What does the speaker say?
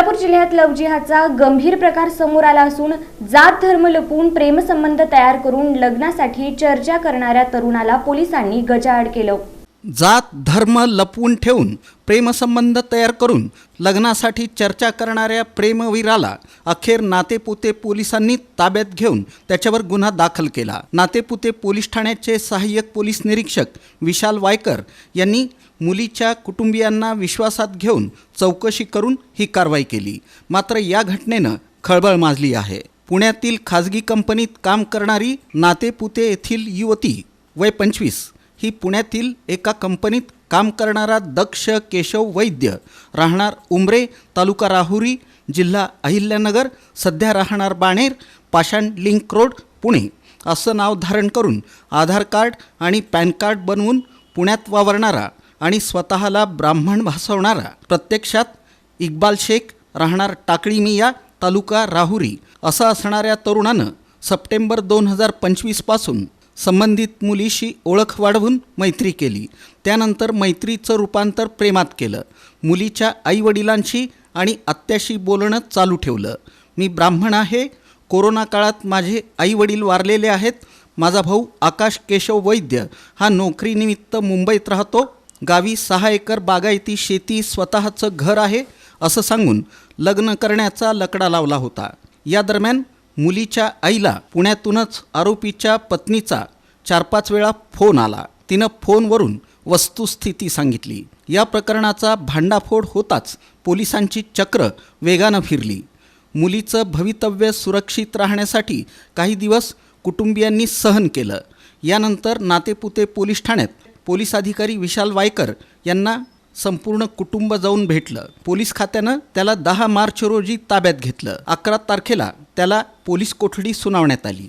सोलापूर जिल्ह्यात लव्ह जिहादचा गंभीर प्रकार समोर आला असून जात धर्म लपवून प्रेमसंबंध तयार करून लग्नासाठी चर्चा करणाऱ्या तरुणाला पोलिसांनी गजाआड केलं। जात धर्म लपवून ठेवून प्रेमसंबंध तयार करून लग्नासाठी चर्चा करणाऱ्या प्रेमवीराला अखेर नातेपुते पोलिसांनी ताब्यात घेऊन त्याच्यावर गुन्हा दाखल केला। नातेपुते पोलीस ठाण्याचे सहाय्यक पोलीस निरीक्षक विशाल वायकर यांनी मुलीच्या कुटुंबियांना विश्वासात घेऊन चौकशी करून ही कारवाई केली। मात्र या घटनेनं खळबळ माजली आहे। पुण्यातील खाजगी कंपनीत काम करणारी नातेपुते येथील युवती वय 25 ही पुण्यातील एका कंपनीत काम करणारा दक्ष केशव वैद्य राहणार उमरे तालुका राहुरी जिल्हा अहिल्यानगर सध्या राहणार बाणेर पाषाण लिंक रोड पुणे असं नाव धारण करून आधार कार्ड आणि पॅन कार्ड बनवून पुण्यात वावरणारा आणि स्वतःला ब्राह्मण भासवणारा प्रत्यक्षात इक्बाल शेख राहणार टाकळी मिया तालुका राहुरी असं असणाऱ्या तरुणानं सप्टेंबर 2025 पासून संबंधित मुलीशी ओळख वाढवून मैत्री केली। त्यानंतर मैत्रीचं रूपांतर प्रेमात केलं। मुलीच्या आईवडिलांशी आणि आत्याशी बोलणं चालू ठेवलं। मी ब्राह्मण आहे, कोरोना काळात माझे आईवडील वारलेले आहेत, माझा भाऊ आकाश केशव वैद्य हा नोकरीनिमित्त मुंबईत राहतो, गावी 6 एकर बागायती शेती स्वतःचं घर आहे असं सांगून लग्न करण्याचा लकडा लावला होता। या दरम्यान मुलीच्या आईला पुण्यातूनच आरोपीच्या पत्नीचा 4-5 वेळा फोन आला। तिनं फोनवरून वस्तुस्थिती सांगितली। या प्रकरणाचा भांडाफोड होताच पोलिसांची चक्र वेगानं फिरली। मुलीचं भवितव्य सुरक्षित राहण्यासाठी काही दिवस कुटुंबियांनी सहन केलं। यानंतर नातेपुते पोलीस ठाण्यात पोलीस अधिकारी विशाल वायकर यांना संपूर्ण कुटुंब जाऊन भेटलं। पोलीस खात्यानं त्याला 10 मार्च रोजी ताब्यात घेतलं। 11 तारखेला त्याला पोलीस कोठडी सुनावण्यात आली।